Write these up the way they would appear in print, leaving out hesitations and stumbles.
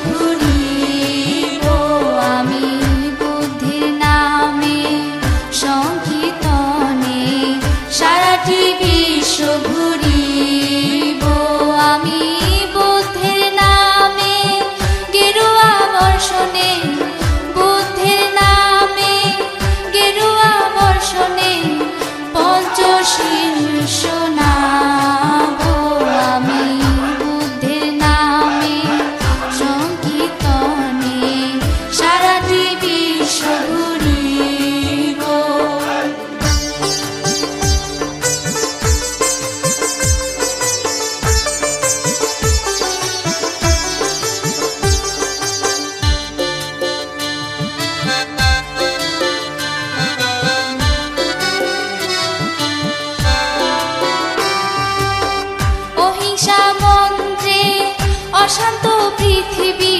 ঘুরিব আমি বুদ্ধির নামে সংকীর্তনে সারাটি বিশ্ব ঘুরিব আমি বুদ্ধির নামে গেরুয়া বর্ষণে বুদ্ধির নামে গেরুয়া বর্ষণে পঞ্চশীর্ষ নাম আমি বুদ্ধির নামে সংকীর্তনে সারাটি বিশ্ব ঘুরিব। অহিংসা মন্ত্রে অশান্ত পৃথিবী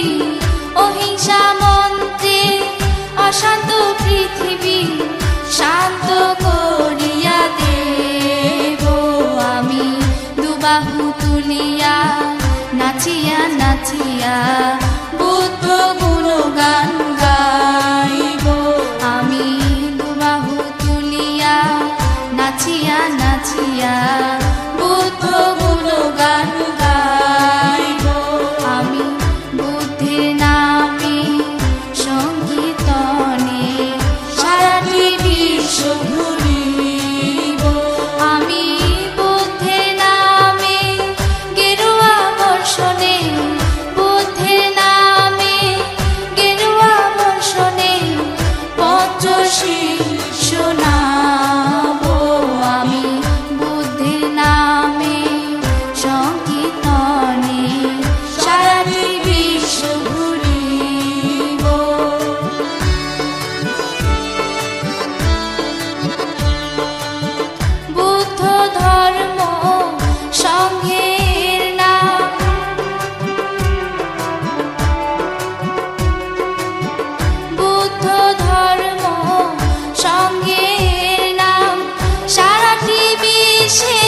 অহিংসা মন্ত্রে অশান্ত পৃথিবী শান্ত করিয়া দেব আমি দুবাহু তুলিয়া নাচিয়া নাচিয়া বুদ্ধ গুণগান গাইব আমি দুবাহু তুলিয়া নাচিয়া নাচিয়া বুদ্ধ গুণগান গাইব আমি বুদ্ধির নামে সংকীর্তনে সারাটি বিশ্ব ঘুরিব আমি বুদ্ধির নামে গেরুয়া বর্ষণে বুদ্ধির নামে গেরুয়া বর্ষণে পঞ্চশীর্ষ নাম আমি বুদ্ধির নামে সংকীর্তনে সারাটি বিশ্ব ঘুরিব। বুদ্ধ ধর্ম সংঘের নাম বুদ্ধ ধর্ম সংঘের নাম সারাটি বিশ্বে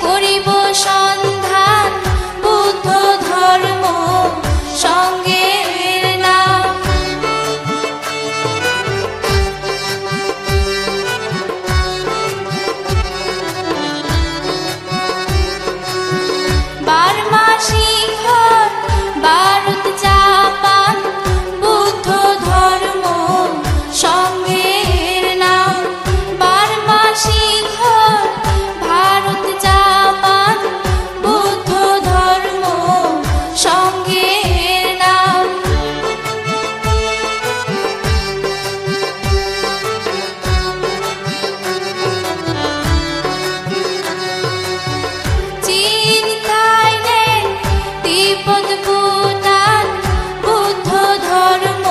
করিব সন্ধান বুদ্ধ ধর্ম সংঘের নাম বার্মা সিংহ ভারত জাপান বুদ্ধ ধর্ম সংঘের নাম বার্মা সিংহ ভারত জাপান বুদ্ধ ধর্ম সংঘের নাম চীন থাইল্যান্ড তিব্বত ভুটান বুদ্ধ ধর্ম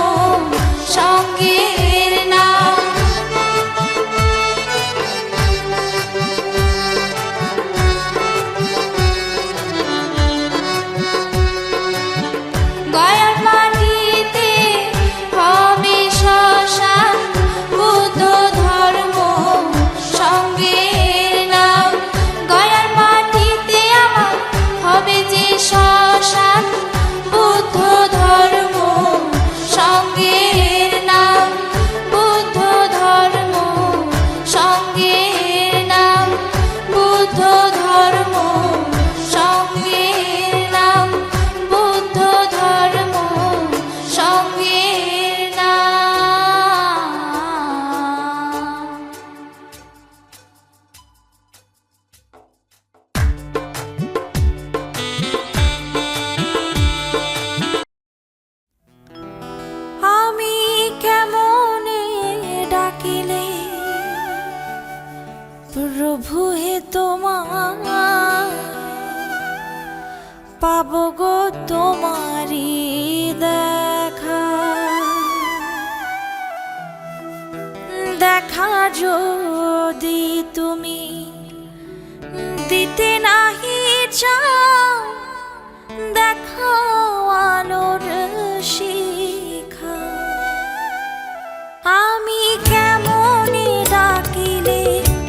সংঘের নাম গয়ার মাটিতে হবে শ্মশান বুদ্ধ ধর্ম সংঘের নাম গয়ার মাটিতে আমার হবে যে শ্মশান বুদ্ধ ধর্ম সংঘের নাম বুদ্ধ ধর্ম সংঘের নাম বুদ্ধ ধর্ম সংঘের নাম বুদ্ধ ধর্ম সংঘের নাম। আমি কেমনে ডাকিলে প্রভু হে তোমার পাবো গো তোমারি দেখা দেখা যদি তুমি দিতে নাহি চাও দেখাও আলোর শিখা আমি কেমনে ডাকিলে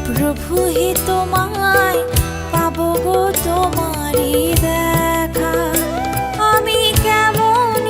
প্রভু হে তোমায় পাবো গো তোমারি দেখা আমি কেমন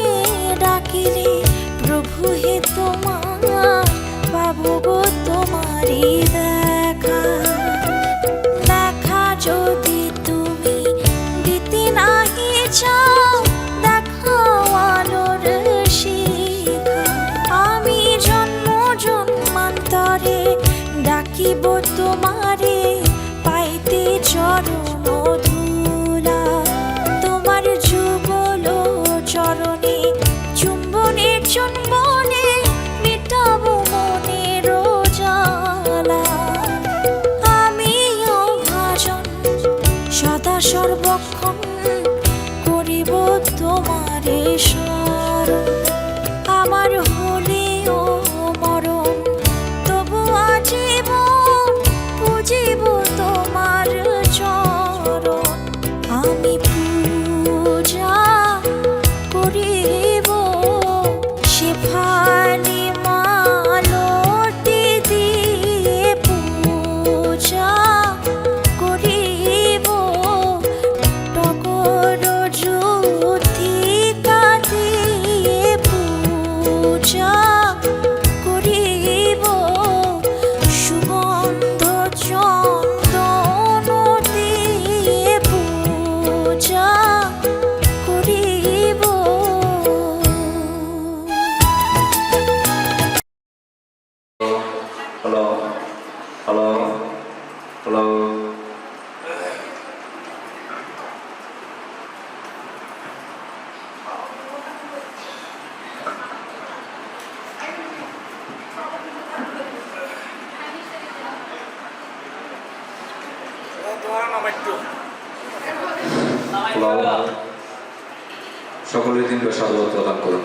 সর্বক্ষণ করিব তোমারে স্মরণ। আমার হলেও মরণ তবু আজীবন পুজিব তোমার চরণ। আমি পূজা করিব শেফালি মালতি দিয়ে, পূজা করিব টগর জ্যোতিকা দিয়ে, পূজা করিব সুগন্ধ চন্দন দিয়ে, পূজা করিব। হ্যালো হ্যালো হ্যালো হ্যালো সকলের দিন সাধুবাদ প্রদান করুন।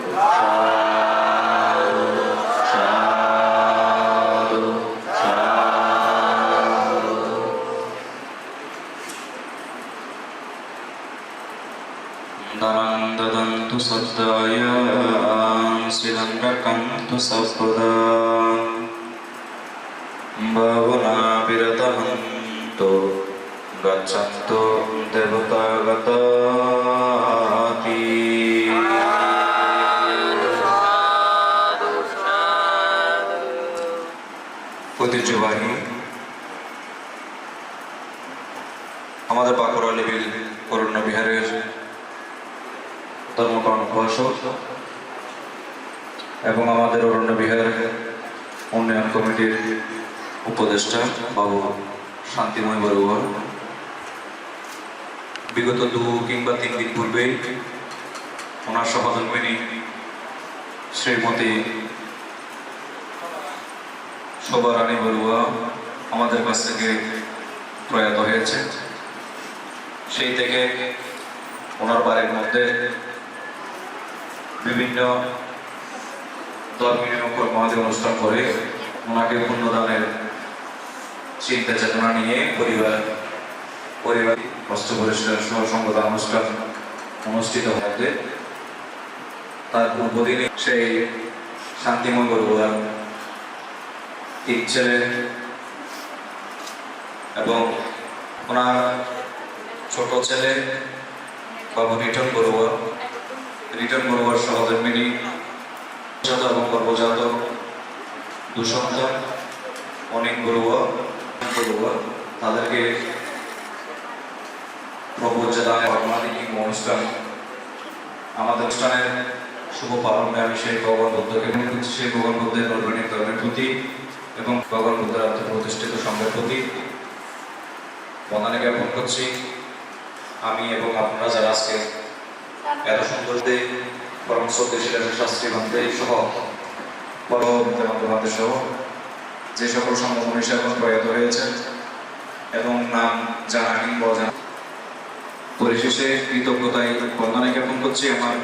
দানাং দদন্তু সদ্দায় শিরং রক্ষন্তু সপদা ভাবনা বিরতহন্তু গচ্ছন্তু দেবতাগতাতি। ঐতিহ্যবাহী আমাদের বাঁকুড়া লেবিল অরণ্য বিহারের ধর্মকর্ম উপাসক এবং আমাদের অরণ্য বিহার উন্নয়ন কমিটির উপদেষ্টা বাবু শান্তিময় বড়ুয়া বিগত 2 কিংবা 3 দিন পূর্বে ওনার সহধর্মিনী শ্রীমতী শোভা রানী বড়ুয়া আমাদের কাছ থেকে প্রয়াত হয়েছে। সেই থেকে ওনার বাড়ির মধ্যে বিভিন্ন ধর্মীয় কর্মাদি অনুষ্ঠান করে ওনাকে পুণ্যদানের চিন্তা চেতনা নিয়ে পরিবার বস্ত্র পরিষ্কার সহ সংগঠন অনুষ্ঠান অনুষ্ঠিত হবে। তার পূর্বদিনে সেই শান্তিময় বড়ুয়ার 3 ছেলে এবং ওনার ছোট ছেলে বাবু রিটন বড়ুয়ার সহধর্মিনী এবং গর্ভজাত 2 সন্তান অনেক বড়ুয়া তাদেরকে অনুষ্ঠান আমাদের অনুষ্ঠানের শুভ পালনে আমি সেই ভগবান বুদ্ধকে সেই ভগবান বুদ্ধের নৈর্বাণিক ধর্মের প্রতি এবং ভগবান বুদ্ধের আত্মপ্রতিষ্ঠিত সংঘের প্রতি বন্দনা জ্ঞাপন করছি। আমি এবং আপনারা যারা আজকে এত সুন্দর পরম শ্রদ্ধেয় শাস্ত্রী বান্ধে সহ বড় সহ যে সকল সমমনীষী এখন প্রয়াত হয়েছে এবং নাম জানা কিংবা অজানা, পরিশেষে কৃতজ্ঞতায় বন্দনা জ্ঞাপন করছি আমার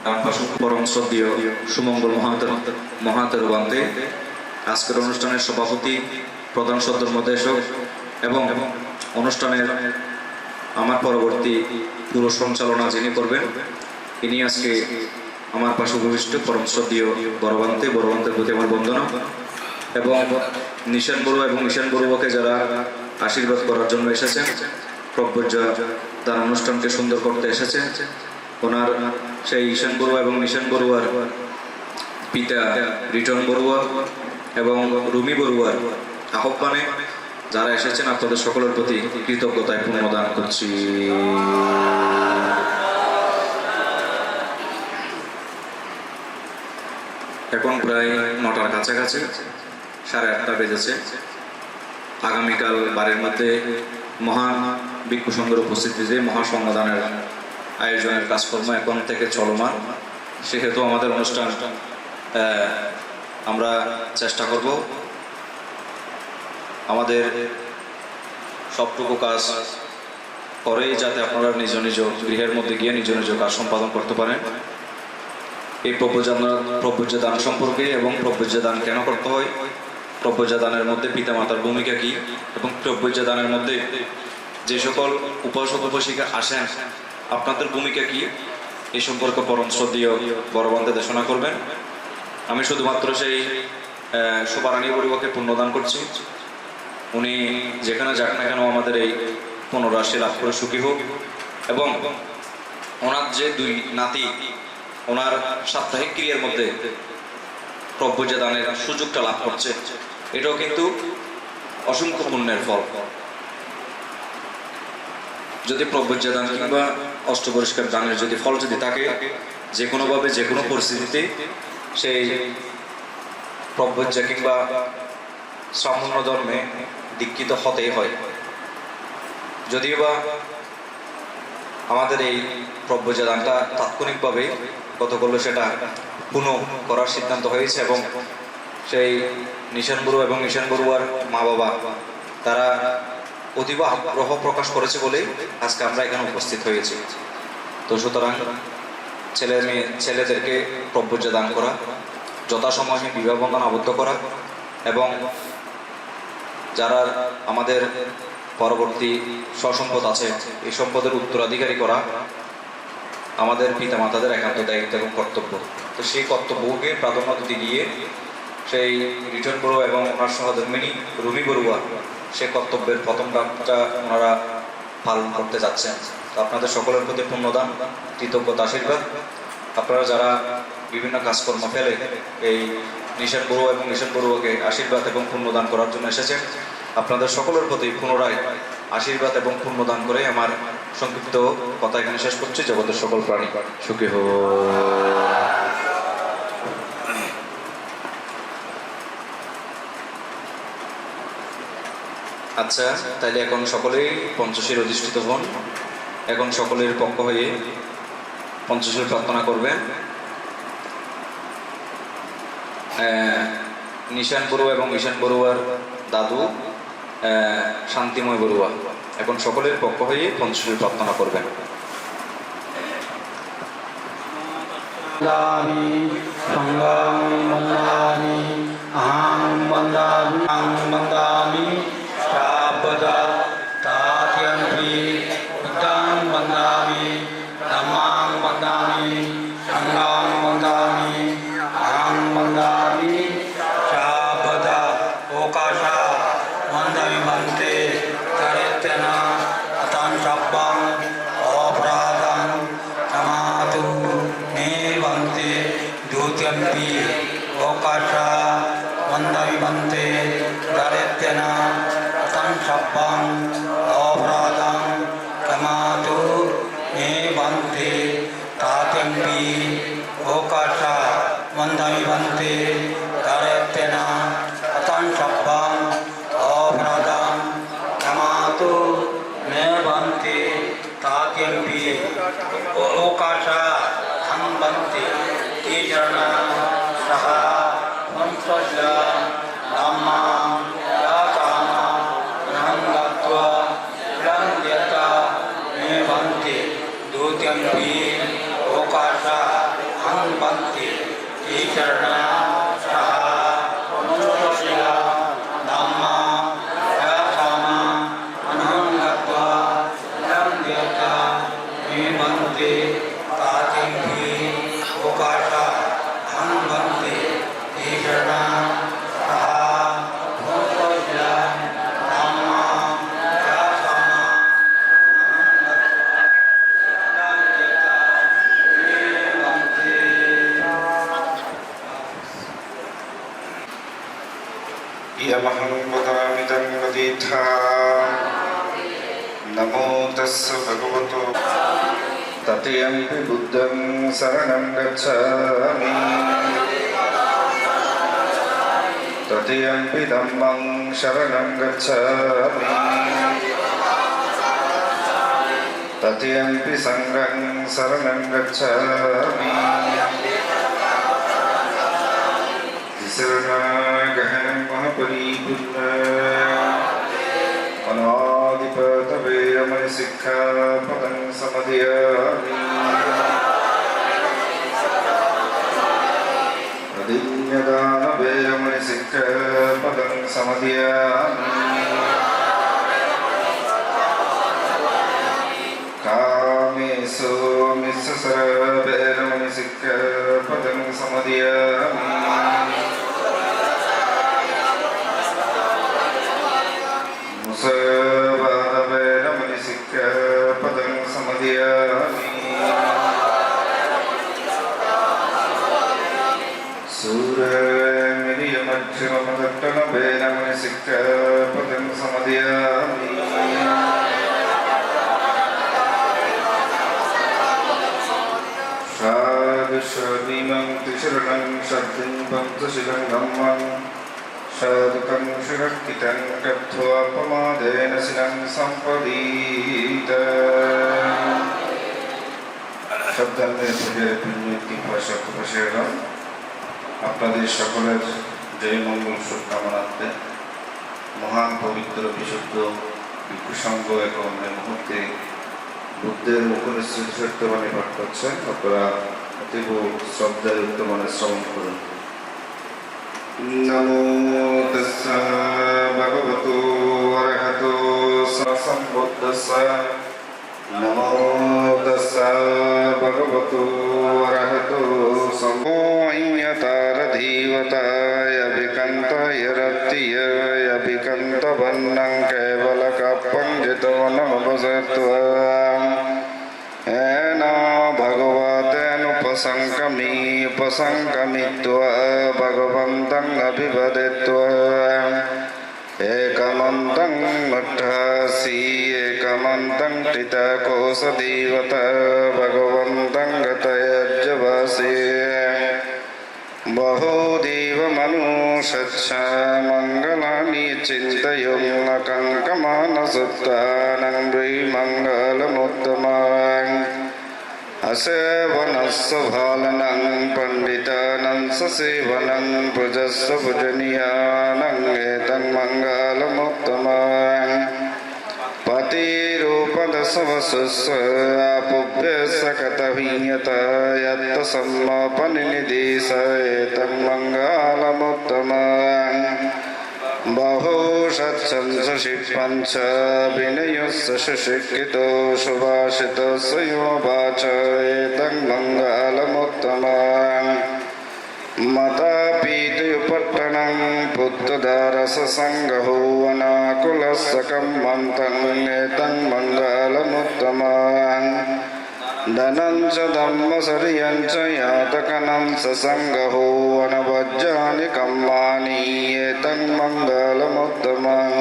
ডান পাশে পরম শ্রদ্ধেয় সুমঙ্গল মহাতের বান্ধে আজকের অনুষ্ঠানের সভাপতি প্রধান সদস্য এবং অনুষ্ঠানের আমার পরবর্তী পুরো সঞ্চালনা যিনি করবেন ইনি আজকে আমার পাশে উপবিষ্ট পরম শ্রদ্ধেয় বড়বান্তের প্রতি আমার বন্দনা এবং নিশান বড়ুয়া এবং নিশান বড়ুয়াকে যারা আশীর্বাদ করার জন্য এসেছেন, প্রব্রজা তার অনুষ্ঠানকে সুন্দর করতে এসেছেন, ওনার সেই ঈশান বড়ুয়া এবং নিশান বড়ুয়ার পিতা রিটন বড়ুয়া এবং রুমি বড়ুয়ার আহ্বানে যারা এসেছেন আপনাদের সকলের প্রতি কৃতজ্ঞতায় পুনর্দান করছি। এখন প্রায় 9টার কাছাকাছি, 8:30 বেজেছে। আগামীকাল বাড়ির মধ্যে মহান ভিক্ষু সংঘের উপস্থিতিতে মহাসংঘদানের আয়োজনের কাজকর্ম এখন থেকে চলমান। সেহেতু আমাদের অনুষ্ঠান আমরা চেষ্টা করব আমাদের সবটুকু কাজ পরেই যাতে আপনারা নিজ নিজ গৃহের মধ্যে গিয়ে নিজ নিজ কাজ সম্পাদন করতে পারেন। এই প্রব্রজ দান সম্পর্কে এবং প্রব্রজ দান কেন করতে হয়, প্রব্রজ দানের মধ্যে পিতামাতার ভূমিকা কী এবং প্রব্রজ দানের মধ্যে যে সকল উপাসক উপাসিকা আসেন আপনাদের ভূমিকা কী, এই সম্পর্কে পরম শ্রদ্ধেয় বড়বান্তে দেশনা করবেন। আমি শুধুমাত্র সেই শোভারানী পরিবারকে পুণ্যদান করছি। উনি যেখানে যাক না কেন আমাদের এই পুনরাশি লাভ করে সুখী হোক, এবং ওনার যে দুই নাতি ওনার সাপ্তাহিক ক্রিয়ার মধ্যে প্রব্রজ দানের সুযোগটা লাভ করছে, এটাও কিন্তু অসংখ্য পুণ্যের ফল। যদি প্রব্রজ দান কিংবা অষ্টপরিষ্কার দানের যদি ফল যদি থাকে, যে কোনোভাবে যে কোনো পরিস্থিতিতে সেই প্রব্রজ কিংবা সামান্য ধর্মে দীক্ষিত হতেই হয়। যদিও বা আমাদের এই প্রব্রজ দানটা তাৎক্ষণিকভাবে গতকাল সেটা পুনঃ করার সিদ্ধান্ত হয়েছে, এবং সেই নিশান বড়ুয়া এবং নিশান বড়ুয়ার মা বাবা তারা অতীব আগ্রহ প্রকাশ করেছে বলেই আজকে আমরা এখানে উপস্থিত হয়েছি। তো সুতরাং ছেলেদেরকে প্রব্রজ দান করা, যথাসময়ে বিবাহ বন্ধন আবদ্ধ করা, এবং যারা আমাদের পরবর্তী সসম্পদ আছে এই সম্পদের উত্তরাধিকারী করা আমাদের পিতামাতাদের একান্ত দায়িত্ব এবং কর্তব্য। তো সেই কর্তব্যকে প্রাধান্য দিতে গিয়ে সেই রিটার্ন বড়ুয়া এবং ওনার সহধর্মিনী রুমি বড়ুয়া সে কর্তব্যের প্রথম ধাপটা ওনারা পালন করতে যাচ্ছেন। তো আপনাদের সকলের প্রতি পুণ্যদান, কৃতজ্ঞতা, আশীর্বাদ। আপনারা যারা বিভিন্ন কাজকর্ম ফেলে এই নিশান বড়ুয়া এবং নিশান বড়ুয়াকে আশীর্বাদ এবং পুণ্যদান করার জন্য এসেছেন, আপনাদের সকলের প্রতি পুনরায় আশীর্বাদ এবং পুণ্যদান করে আমার সংক্ষিপ্ত কথা এখানে শেষ করছি। জগতের সকল প্রাণী সুখী হোক। আচ্ছা, তাইলে এখন সকলেই পঞ্চশীল অধিষ্ঠিত হন। এখন সকলের পক্ষ হয়ে পঞ্চশীল প্রার্থনা করবেন। নিশান বড়ুয়া এবং নিশান বড়ুয়ার দাদু শান্তিময় বড়ুয়া এখন সকলের পক্ষ হয়ে পঞ্চশীল প্রার্থনা করবেন। Bante, Daretena, Atan Sapang, Obradam, Kamatu, Ne Bante, Tatempi, Okasa, Mandami Bante, Daretena, Atan Sapang, Obradam, Kamatu, Ne Bante, Tatempi, Okasa, Han Bante, Tijana, Saha, Mansajla, Dhamma, Yatama, Nangatva, Landyata, Nevanti, Dutyampi, Okasa, Hanvanti, Icharana, Saha, Mansajla, Dhamma, Yatama, Nangatva, Landyata, Nevanti, Tatimpi, Okasa, Hanvanti, Icharana, नमो तस्य भगवतो तथयम्पि बुद्धं शरणं गच्छामि तथयम्पि धम्मं शरणं गच्छामि तथयम्पि संघं शरणं गच्छामि शरणगहनं महापरिपूर्ण अनादिपतवेरं वेदमणि सिक्खापदं समादयामि प्रतिज्ञादानवेदमणि सिक्खापदं समादयामि कामेषु मिश्रसरवेदमणि सिक्खापदं समादयामि मुसलमानवेदमणि सिक्खापदं समादयामि सूर्यमिरियमक्षरमदट्टनवेदमणि सिक्खापदं समादयामि शादुशरीमं त्रिशरणं शब्दं पञ्चशिलं धम्मं शादुकं शिरक्कितं कत्वा प्रमादेन शिलं सम्पदीत শব্দান্তের পূজার পুণ্যতি পয়সক প্রসারণ আপনাদের সকলের জয় মঙ্গল শুভকামনার্থে মহান পবিত্র বিশুদ্ধ ভিক্ষুসংঘ এবং এই মুহূর্তে বুদ্ধের মুখের শ্রীসত্যবাণী পাঠ করছেন। আপনারা অতীব শ্রদ্ধার উত্তমানে শ্রবণ করুন। নমো তস্যা ভগবতো অরহতো সম্বুদ্ধস্য नमो तस्सा भगवतो अरहतो सम्मोह्यतारधीवताय विकन्ताय रत्तिय विकन्तवन्नं केवलकप्पं जितवनमपसत्वा येन भगवतेनुपसङ्कमित्वा भगवन्तं अभिवदित्वा एकमन्तं मठ्ठासि एकमन्तं टितकोसदेवत भगवन्तं गतयज्जवासि बहुदेवमनुषच्छ मङ्गलानि चिन्तयुन्नकङ्कमानसुत्तानं मङ्गलमुत्तमान् असेवनस्य भालनं पण्डितानं ससेवनं भुजस्य पूजनीयानं एतं मङ्गलमुत्तमान् पतिरूपदशवसुस्य पुभ्यसकतहीयत यत्तसम्मापनिनिदेश एतं मङ्गलमुत्तमान् बहुषत्संसि पञ्च विनयस्य सुशिक्षितो सुभाषितस्य यो वाच एतं मङ्गलमुत्तमान् मतापीतयुपट्टनं पुत्रदारससङ्गहो अनाकुलस्य मन्तं एतं मङ्गलमुत्तमान् धनं च धम्मसर्यं च यातकनं ससङ्गहो अनवज्जानि कम्मानि एतं मङ्गलमुत्तमम्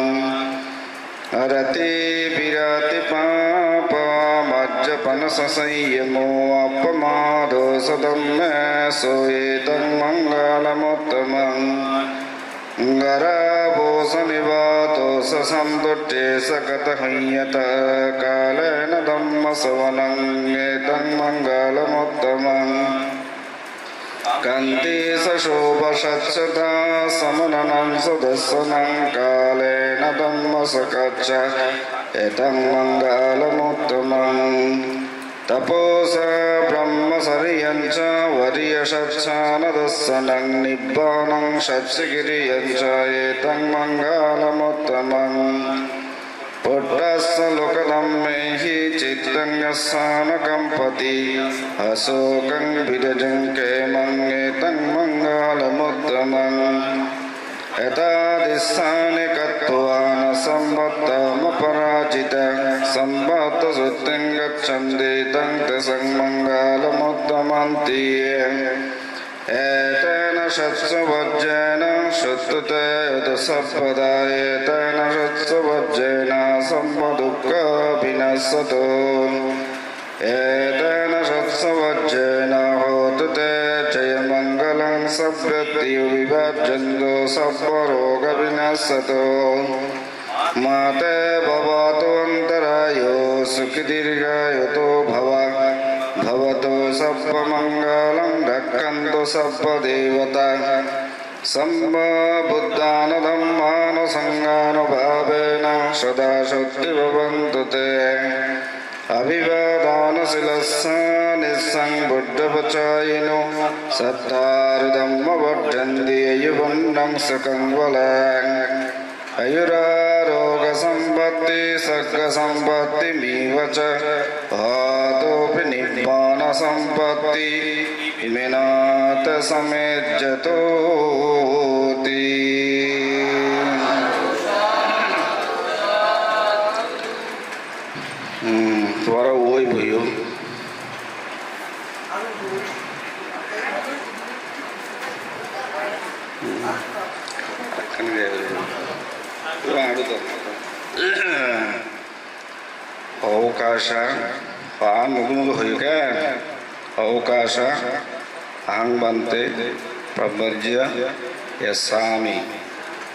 रते विरति पापमज्जपनसंयमो अपमादो सदम्मे सो एतं मङ्गलमुत्तमम् गरावोसनिवातो ससन्तुष्टे सकतहय्यत कालेन धम्मसवनं एतं मङ्गलमुत्तमम् कन्ति सशोभशच्छता समननं सदस्सनं कालेन धम्मसकच्च एतं मङ्गलमुत्तमम् तपोस ब्रह्मचर्यं च वर्यशच्छानदस्सनं निब्बानं शच्छगिरियं च एतं मङ्गलमुत्तमम् पुट्टस्य लोकधम्मेहि चित्तं यस्सानकम्पति अशोकं विरजं केमं एतं मङ्गलमुत्तमम् एतादृशानि कृत्वा न सम्बद्धमपराजितं सम्बद्धसुत्तिं गच्छन्ति तं तेषां मङ्गलमुत्तमन्ति एतेन शत्सुवज्रेण शुद्धते यदसर्वदा एतेन शत्सुवज्रेण सम्पदुःखविनश्यतो एतेन शत्सुवज्रेण होतु ते जयमङ्गलं सव्यक्तिविभाजन्तो सर्वरोगविनश्यतो माते भवतु अन्तरायो सुखदीर्घायुतो भवतु सर्वमङ्गलं रक्षन्तु सर्वदेवता सम्बुद्धानुधम्मानुसङ्गानुभावेन सदा शक्ति भवन्तु ते अभिवादानशिलस्स निस्सं बुद्धपचायिनो सत्तारुधम्मवर्धन्ति युवन्नं सकं वलम् आयुरारोग्यसम्पत्ति सर्गसम्पत्तिमिव च हातोऽपि निब्बाणसम्पत्ति इमिनाथ समेज्यतोति तुम्हारा वही भैया अवकाश मुगमुग होगा अवकाश अहं बंते प्रवर्ज्य यस्सामि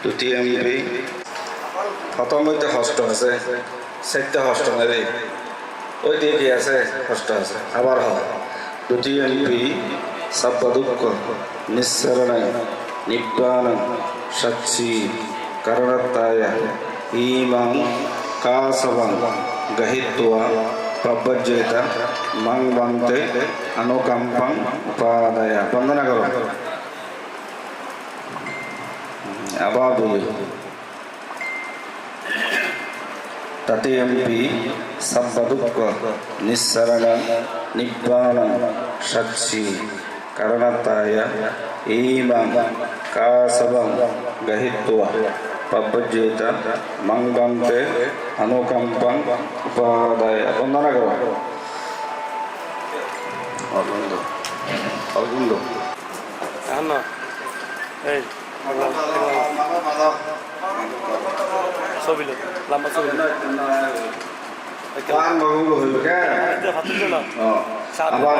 द्वितीयम्पि प्रथम मध्य षष्ठ আছে চারটা ষষ্ঠ নেবে ওই দিয়ে কি আছে ষষ্ঠ আছে আবার হ দ্বিতীয়ম্পি সব্বদুঃখ নিঃসরণ নিব্বাণ সচ্ছি করণত্তায় ইমাং কাসবং গহিত্বা প্রবজ্জেত মং বন্তে অনুকম্পং উপাদায় বন্দনা করো আবার বলি तथेयम्पि सब्बदुःख निस्सरण निब्बाण सच्छि करणताय इमं कासवं गहित्वा पब्बजेत मंगंते अनुकंपं उपादाय वंदना करो अरविंद अरविंद Anna, hey, ছবি লোক লম্বা ছবি Tuhan mengumpulkan apa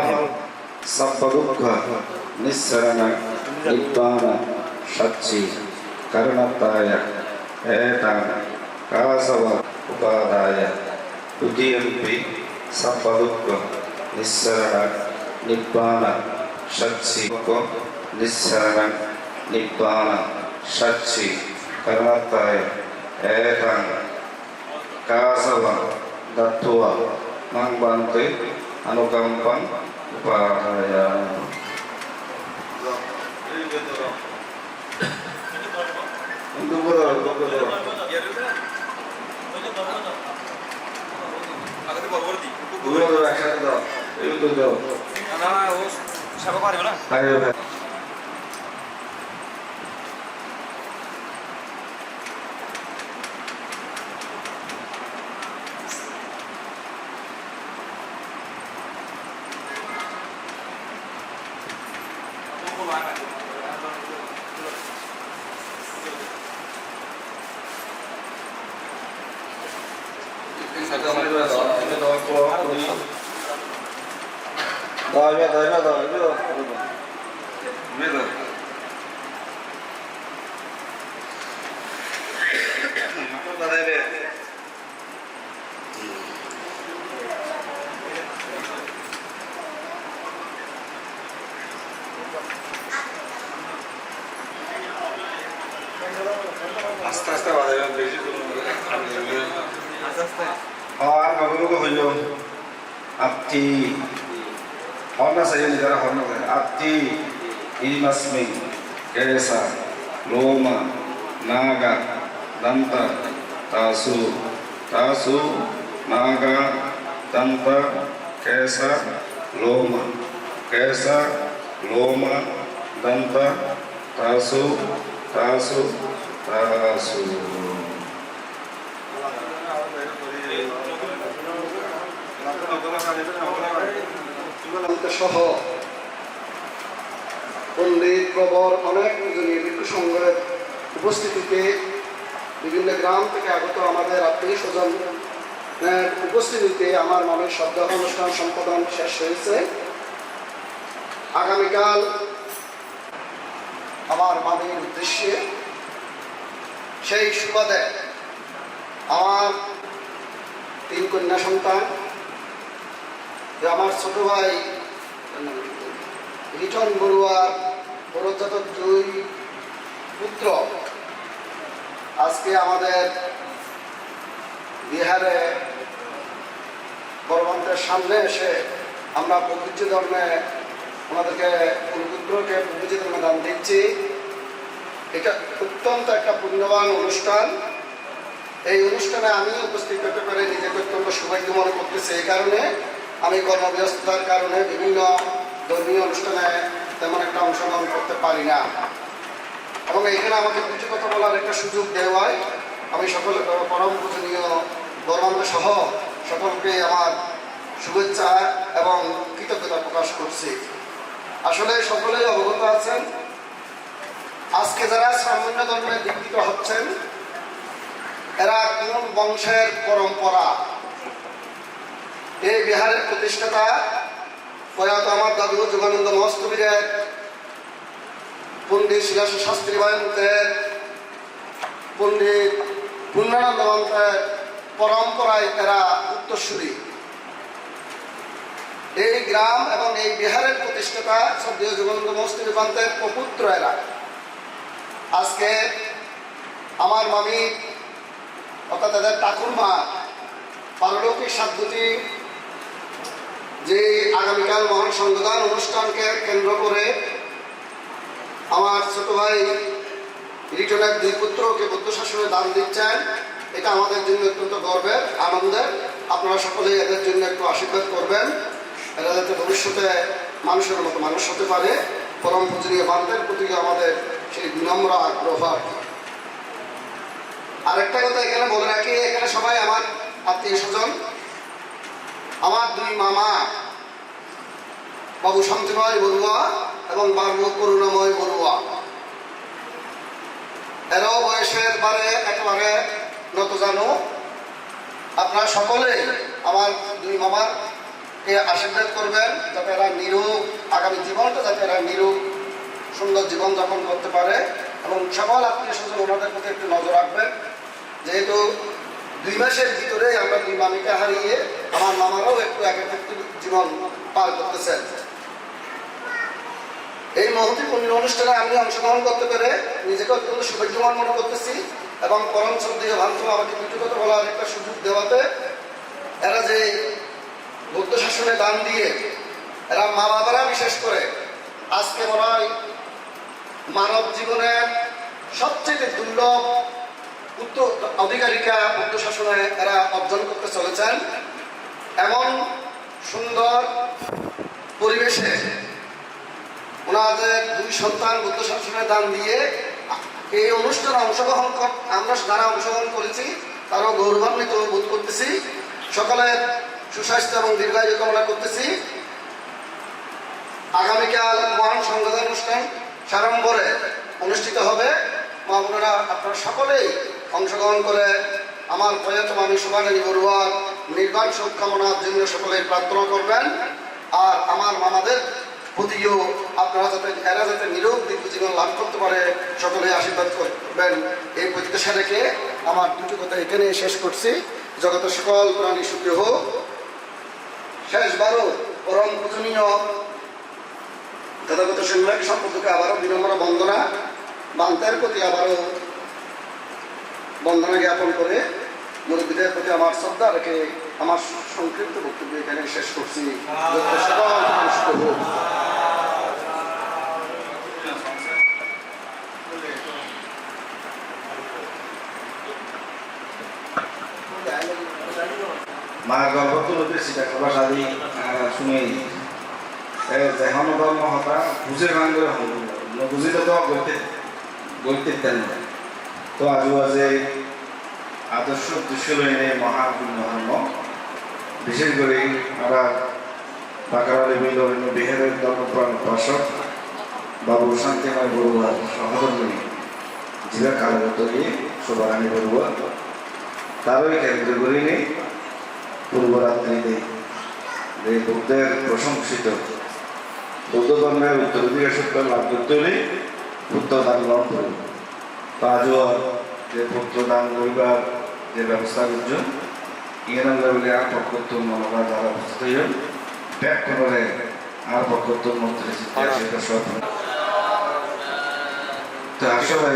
sabbadukkha nissarana nibbana sacci karanataya etam kasava upadaya udiyampi sabbadukkha nissarana nibbana sacci ko nissarana nibbana sacci karanataya etam kasava dattva mang bante anukampang upadaya untuk betul ayo আস্তে আস্তে বাজাবেন বেশি আর বাবুকে হইল আপনি হর্না সাইয়ে যারা হর্না করে আপনি ইমাসমি কেসা লোমা নাগা দন্ত তাসু তাসু নাগা দন্ত কেসা লোমা দন্ত তাসু তাসু তাসু সহ পণ্ডিত প্রবর অনেক পূজনীয় ভিক্ষু সংঘের উপস্থিতিতে বিভিন্ন গ্রাম থেকে আগত আমাদের আত্মীয় স্বজন উপস্থিতিতে আমার মনের শব্দ অনুষ্ঠান সম্পাদন শেষ হয়েছে। আগামীকাল আমার মানের উদ্দেশ্যে সেই সুবাদে আমার 3 কন্যা সন্তান, আমার ছোট ভাই লিটন বড়ুয়ার বড়জাত 2 পুত্র আজকে আমাদের বিহারে বড়মন্ত্রের সামনে এসে আমরা প্রভুজ্য ধর্মে ওনাদেরকে পুত্রকে প্রভুজ্য ধর্মে দান দিচ্ছি। এটা অত্যন্ত একটা পুণ্যবান অনুষ্ঠান। এই অনুষ্ঠানে আমি উপস্থিত হতে পারে নিজেকে অত্যন্ত সৌভাগ্য মনে করতেছি। এই কারণে আমি কর্মব্যস্ততার কারণে বিভিন্ন ধর্মীয় অনুষ্ঠানে তেমন একটা অংশগ্রহণ করতে পারি না, এবং এখানে আমাকে কিছু কথা বলার একটা সুযোগ দেওয়ায় আমি সকল পরম পূজনীয় বর্মান্ত সহ সকলকে আমার শুভেচ্ছা এবং কৃতজ্ঞতা প্রকাশ করছি। আসলে সকলেই অবগত আছেন, আজকে যারা সামান্য ধর্মে দীক্ষিত হচ্ছেন এরা কোন বংশের পরম্পরা। এই বিহারের প্রতিষ্ঠাতা প্রয়াত আমার দাদু যোগানন্দ মহস্তবীরের, পণ্ডিত শিলাস শাস্ত্রী মহন্তের, পণ্ডিত পূর্ণানন্দ মহন্তের পরম্পরায় এরা উত্তরসূরি। এই গ্রাম এবং এই বিহারের প্রতিষ্ঠাতা শ্রদ্ধেয় যোগানন্দ মহস্তবী মহন্তের প্রপুত্র এরা। আজকে আমার মামি অর্থাৎ তাদের ঠাকুরমা পারলৌকিক সাধুতি যে আগামীকাল মহান সংবিধান অনুষ্ঠানকে কেন্দ্র করে আমার ছোট ভাই রিটনের 2 পুত্রকে বৌদ্ধ শাসনে দান দিচ্ছেন, এটা আমাদের জন্য অত্যন্ত গর্বের, আনন্দের। আপনারা সকলেই এদের জন্য একটু আশীর্বাদ করবেন, এরা যাতে ভবিষ্যতে মানুষের মতো মানুষ হতে পারে। পরম পূজনীয় বান্তের প্রতি আমাদের সেই বিনম্র আগ্রহ আর কি। আরেকটা কথা এখানে বলে রাখি, এখানে সবাই আমার আত্মীয় স্বজন। আমার 2 মামা বাবু শান্তিময় বড়ুয়া এবং বাবু করুণাময় বড়ুয়া, এরাও বয়সের বারে একেবারে নত জানো। আপনারা সকলে আমার 2 মামাকে আশীর্বাদ করবেন যাতে এরা নিরোগ, আগামী জীবনটা যাতে এরা নিরোগ সুন্দর জীবনযাপন করতে পারে, এবং সকল আত্মীয় স্বজন ওনাদের প্রতি একটু নজর রাখবেন। যেহেতু 2 মাসের ভিতরে আমরা 2 মামিকে হারিয়ে আমার মামারাও একটু একটি জীবন পার করতেছেন। এই মহত্বপূর্ণ অনুষ্ঠানে আমি অংশগ্রহণ করতে পেরে নিজেকে অত্যন্ত সৌভাগ্যবান মনে করতেছি, এবং পরম শ্রদ্ধেয় ভান্তি আমাকে দুটো কথা বলার একটা সুযোগ দেওয়াতে। এরা যে বৌদ্ধ শাসনে দান দিয়ে এরা মা বাবারা বিশেষ করে আজকে মনে হয় মানব জীবনের সবচেয়ে দুর্লভ অধিকারিকা বৌদ্ধ শাসনে এরা অর্জন করতে চলেছেন। এমন সুন্দর পরিবেশে ওনাদের 2 সন্তান বৌদ্ধ শাসনে দান দিয়ে এই অনুষ্ঠানে অংশগ্রহণ আমরা যারা অংশগ্রহণ করেছি তারাও গৌরবান্বিত বোধ করতেছি। সকলের সুস্বাস্থ্য এবং দীর্ঘায়ু কামনা করতেছি। আগামীকাল মহান সংবিধান অনুষ্ঠান সাড়ম্বরে অনুষ্ঠিত হবে। মা বোনেরা আপনারা সকলেই অংশগ্রহণ করে আমার প্রয়াত মামি সুভারানী বড়ুয়ার নির্বাণ সুখ কামনার জন্য সকলেই প্রার্থনা করবেন। আর আমার মামাদের প্রতিও আপনারা যাতে এরা যাতে নিরোগ দীর্ঘ জীবন লাভ করতে পারে সকলেই আশীর্বাদ করবেন, এই প্রত্যাশা রেখে আমার 2টি কথা এখানে শেষ করছি। জগতের সকল প্রাণী সুখী হোক। শেষবারও পরম পূজনীয় তথাগত সিংহ সম্পর্কে আবারও বিনম্র বন্দনা, বান্তের প্রতি আবারও বন্দনা জ্ঞাপন করে মুরব্বীদের প্রতি আমার শ্রদ্ধা রেখে আমার সংক্ষিপ্ত বক্তব্য এখানে শেষ করছি। মা গর্ভতুলতে সেটা খবর সাদি শুনে যেখন ধর্ম হতা বুঝে ভাঙবে বুঝিলে তো গইতে দেন। তো আজও আজে আদর্শ উদ্দেশ্য লইনে মহান ধর্ম বিশেষ করে আমরা বাঁকড়া লেবিল বিহারের ধর্মপ্রাণ উপাসক বাবু শান্তিময় বড়ুয়ার সহধর্মী জিলা কালগতী শোভারানী বড়ুয়া তারই কেন্দ্র করিনি পূর্বরাত্রিতে যে বুদ্ধের প্রশংসিত বৌদ্ধ ধর্মের উত্তরাধিকার সূত্র লাভ করতে হলে পুত্রদান গ্রহণ করি। তো আজও যে পুত্রদান করিবার যে ব্যবস্থা করছেন ইংরেজ লেভেলে আর পক্ষত্তর মনোবা যারা উপস্থিত হইন ব্যাক করে আর পক্ষত্তর মন্ত্রী তো তো আসলে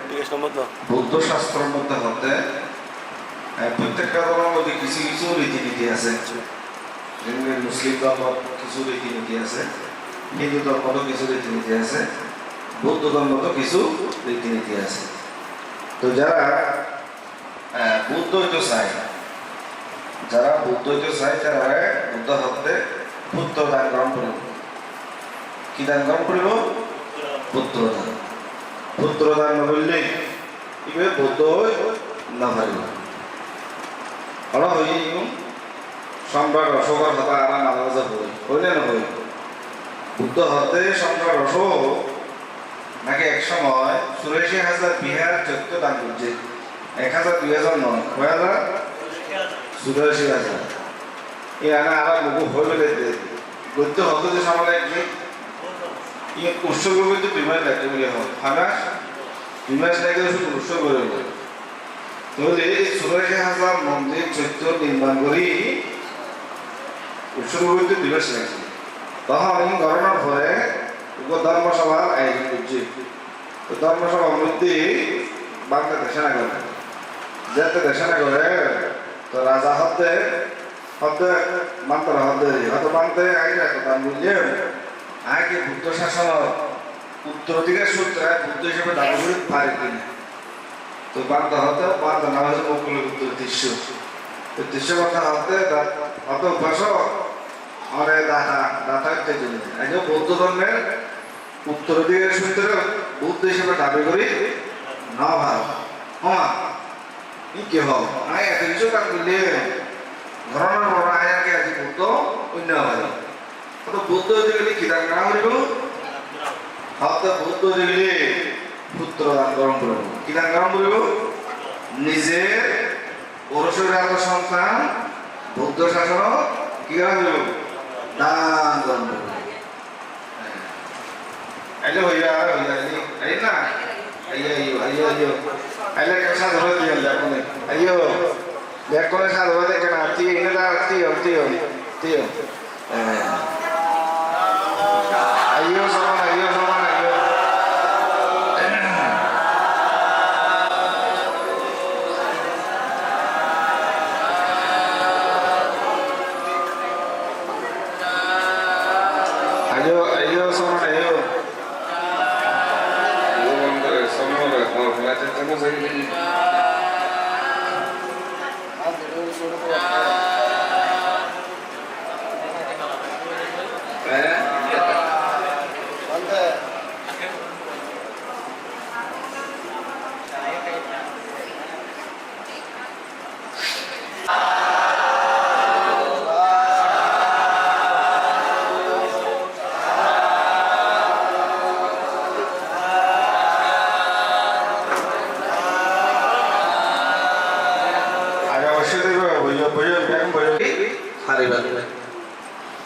জিজ্ঞেস নম্বর তো বৌদ্ধ শাস্ত্রের মধ্যে হতে প্রত্যেকটা ধর্মের মধ্যে কিছু কিছু রীতিনীতি আছে। যেমনি মুসলিম ধর্ম কিছু রীতিনীতি আছে, হিন্দু ধর্মতো কিছু রীতিনীতি আছে, বৌদ্ধ ধর্মতো কিছু রীতিনীতি আছে। তো যারা বুদ্ধ হইতে চায়, যারা বুদ্ধ হইতে চায় তারা বুদ্ধ হতে পুত্র দান গ্রহণ করিব। কি দান গ্রহণ করিব? পুত্র দান। পুত্র দান নবললে ইবে বুদ্ধ না পারিব। হল হই সম্রাট অশোকর হতা আরা মাঝে হই হইলে নয়। বুদ্ধ হতে সম্রাট অশোক নাকি এক সময় ৮৪,০০০ বিহার চৈত্য দান করছে। ১,০০০ ২,০০০ নয়, ৮৪,০০০। এই আনা আরা মুখ হয়ে গেলে গদ্য হতে যে সামাল একদিন উৎসর্গ কিন্তু ২ মাস লাগবে বলে হয়। ২ মাস লাগে শুধু উৎসর্গ করে বলে। তাহলে এই ৮৪,০০০ মন্দির চৈত্য নির্মাণ করি উৎসর্গ করতে ২ মাস লাগছে। তখন গণনার পরে ধর্মসভার আয়োজন করছে। তো ধর্মসভার মধ্যে বাংলা ঘোষণা করে, যাতে ঘোষণা করে তো রাজা হতে হতে মানতে হতে হয়তো মানতে আগে দাম বুঝলে আগে বুদ্ধ শাসন উত্তরাধিকার সূত্রে বুদ্ধ হিসেবে দাবি করে পারে কিনা। তো বান্ধা হতে বান্ধা না হয়েছে মকুল উত্তর দৃশ্য। তো দৃশ্য বান্ধা হতে হত উপাসক অরে দাতা দাতা জন্য আগে বৌদ্ধ ধর্মের উত্তরাধিকার সূত্রে বুদ্ধ হিসেবে দাবি করি না ভাব হ্যাঁ কি হব আয় এত কিছু কাজ করলে ধরনের বড় আয়াকে আজি বুদ্ধ অন্য ভালো। তো বুদ্ধ হতে গেলে কি দান না করিব? হতে বুদ্ধ হতে গেলে পুত্র দান গ্রহণ করব। কি দান গ্রহণ করিব? নিজের পরশুরাম সন্তান বুদ্ধ শাসন কি গ্রহণ করিব? দান গ্রহণ করব। আইলে হইয়া আই না আইয়া আইয়া আইয়া আইলে কেসা ধরে দিয়ে দেখুন আইয়ো দেখুন সাধু দেখে না তুই এনে দা তুই আইয়ো সমান আইয়ো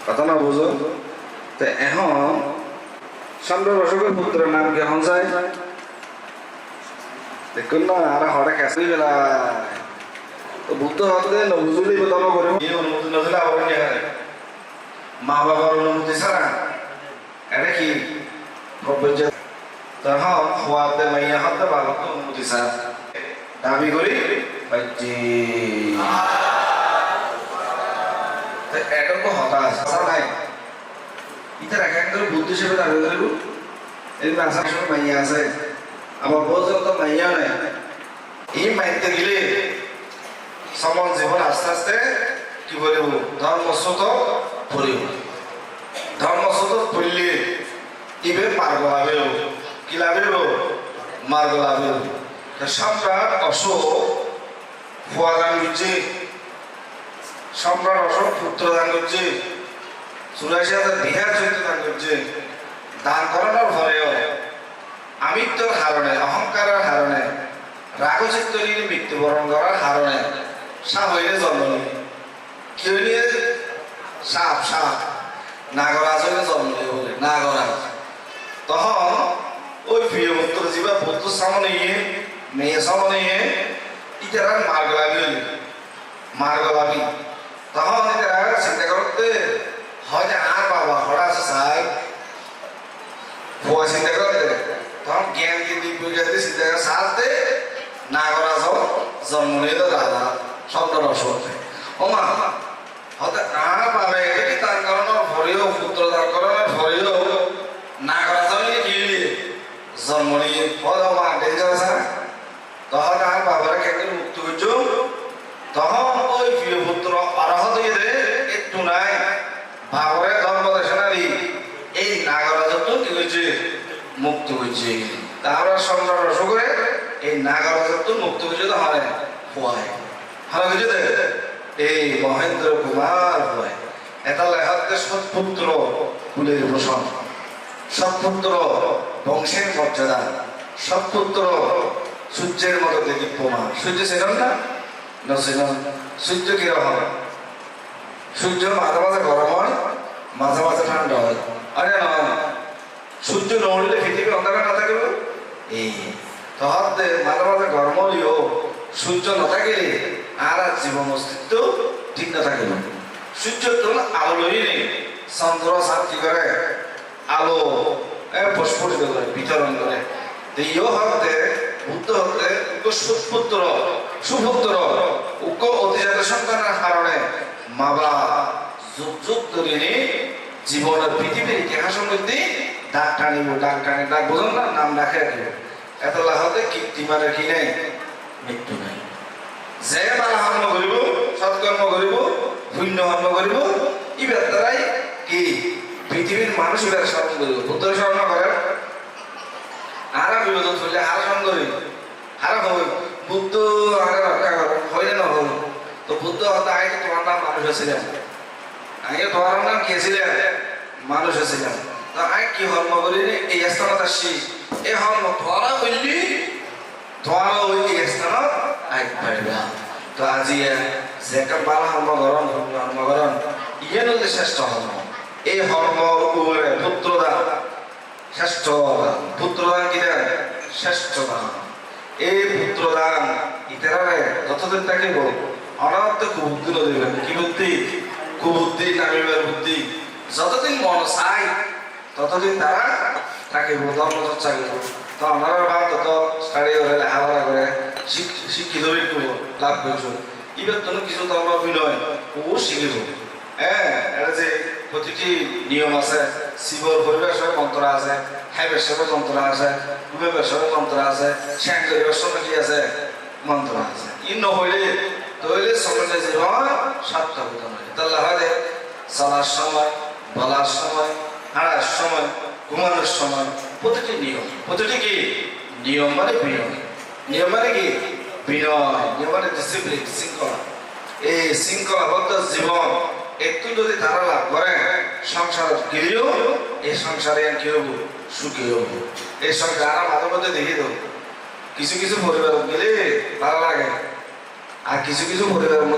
কথা না বুঝো। তো এখন সম্রাট অশোকের পুত্রের নাম কি এখন যায় দেখুন না আর হঠাৎ ক্যাসে গেলা। তো বুদ্ধ হতে নবুঝুলি বোধ করিব এই অনুমতি নজলে আবার নিয়ে মা বাবার অনুমতি ছাড়া এটা কি তখন খোয়াতে মাইয়া হতে বাবার অনুমতি ছাড়া দাবি করি পাইছি। এখন তো হতাশ নাই ইতার এক করে বুদ্ধ হিসেবে দাবি করিব। এরকম আসার সময় মাইয়া আছে আমার বোঝন তো মাইয়া নাই। এই মাইতে গেলে সমাজ জীবন আস্তে আস্তে কি বলিব ধর্মস্রোত পড়িব। ধর্মস্রোত পড়লে ইবে মার্গ লাভেও কি লাভেব মার্গ লাভেও। সম্রাট অশোক ফুয়া দান করছে, সম্রাট অশোক পুত্র দান করছে, ৮৪,০০০ বিহার চৈত্য দান করছে। দান করানোর পরেও আমিত্বর হারণে অহংকারের হারণে রাগচিত্ত নিয়ে মৃত্যুবরণ করার হারণে সাপ হইলে জন্ম নিয়ে কি হইলে সাপ সাপ নাগরাজ হইলে জন্ম নিয়ে বলে নাগরাজ। তখন ওই প্রিয় পুত্র জীবা পুত্র সামনে গিয়ে মেয়ে সামনে গিয়ে ইতারা মার্গ লাভি তখন ইতারা চিন্তা করতে হয়তো আর বাবা হঠাৎ চাই ফুয়া চিন্তা করতে তখন জ্ঞান দিয়ে দিব্য শব্দ রসতে ওমা হতে আর পাবে এটি তার কারণে ভরিও পুত্র তার কারণে ভরিও না করা যাবে কি জন্মনি পদ মা ডেঞ্জার আছে তখন আর বাবার কেন মুক্ত হইছো তখন ওই প্রিয় পুত্র অরহত দে একটু নাই বাবরে ধর্ম দেশনারি এই নাগরাজত্ব কি হয়েছে মুক্ত হয়েছে তারা সম্রাট অশোকে এই নাগরাজত্ব মুক্ত হয়েছে তো হয় হয় ভালো কিছু দে এই মহেন্দ্র কুমার হয় এটা লেখাতে সৎপুত্র কুলের ভূষণ সৎপুত্র বংশের মর্যাদা সৎপুত্র সূর্যের মতো দেখি প্রমাণ সূর্য ছিলাম না ছিলাম সূর্য কিরকম সূর্য মাঝে মাঝে গরম হয় মাঝে মাঝে ঠান্ডা হয় আরে নয় সূর্য নড়লে পৃথিবী অন্ধকার না থাকিব এই তহতে মাঝে মাঝে গরম হলেও সূর্য না থাকিলে আর জীবন অস্তিত্ব ঠিক না থাকিব সূর্য তো আলো লই নেই চন্দ্র শান্তি করে আলো প্রস্ফুটিত করে বিতরণ করে ইও হতে বুদ্ধ হতে সুপুত্র সুপুত্র উক্ত অতিজাত সন্তানের কারণে মা বাবা যুগ যুগ ধরে জীবনের পৃথিবীর ইতিহাসের মধ্যে ডাক টানিব ডাক বুঝুন না নাম ডাকে দিব এত লাহতে কীর্তিমানের কি নেই মৃত্যু নাই যে বালা কর্ম করিব সৎকর্ম করিব পুণ্য কর্ম করিব ইবার দ্বারাই কি পৃথিবীর মানুষ ইবার স্মরণ করিব বুদ্ধ স্মরণ করেন হারা বিনোদন চললে হারা স্মরণ করি হারা হই বুদ্ধ হারা রক্ষা করেন হইলে না হল তো বুদ্ধ হতে আগে তোমার নাম মানুষ ছিলেন আগে তোমার নাম কে ছিলেন মানুষ ছিলেন তো আগে কি কর্ম করি এই স্থানত আসছি এই কর্ম তোরা বললি তোরা ওই এই স্থানত আগ পাইবা তো আজি যে বালা কর্মকরণ কর্মকরণ ইয়ে নদী শ্রেষ্ঠ কর্ম এই কর্ম উপরে পুত্রদান শ্রেষ্ঠ পুত্রদান কি দেন শ্রেষ্ঠ দান এই পুত্রদান ইতারে যতদিন থাকিব অনন্ত কুবুদ্ধি নদীবেন কি বুদ্ধি কুবুদ্ধি নামিবার বুদ্ধি যতদিন মন চাই ততদিন তারা থাকিব ধর্মচর্চা করব তো আমার ভাব তত স্টাডি করে লেখাপড়া করে শিক্ষিত লাভ করছো এবার তো কিছু ধর্ম বিনয় ও শিখিব হ্যাঁ এটা যে প্রতিটি নিয়ম আছে শিবর পরিবেশের মন্ত্র আছে হাইবেশের মন্ত্র আছে কুবেশের মন্ত্র আছে শ্যাঙ্গের সঙ্গে কি আছে মন্ত্র আছে ই নহলে তৈলে সমাজে জীবন সার্থক নয় তাহলে হয় চলার সময় বলার সময় হাঁড়ার সময় ঘুমানোর সময় প্রতিটি নিয়ম প্রতিটি কি নিয়ম মানে বিনয় নিয়ম মানে কি বিনয় নিয়ম মানে ডিসিপ্লিন শৃঙ্খলা এই শৃঙ্খলাবদ্ধ জীবন একটু যদি তারা লাভ করে সংসার গেলেও এই সংসারে কি হবো সুখী হবো এই সংসার আর মাঝে মধ্যে দেখি তো কিছু কিছু পরিবার গেলে ভালো লাগে আর কিছু কিছু পরিবারের মধ্যে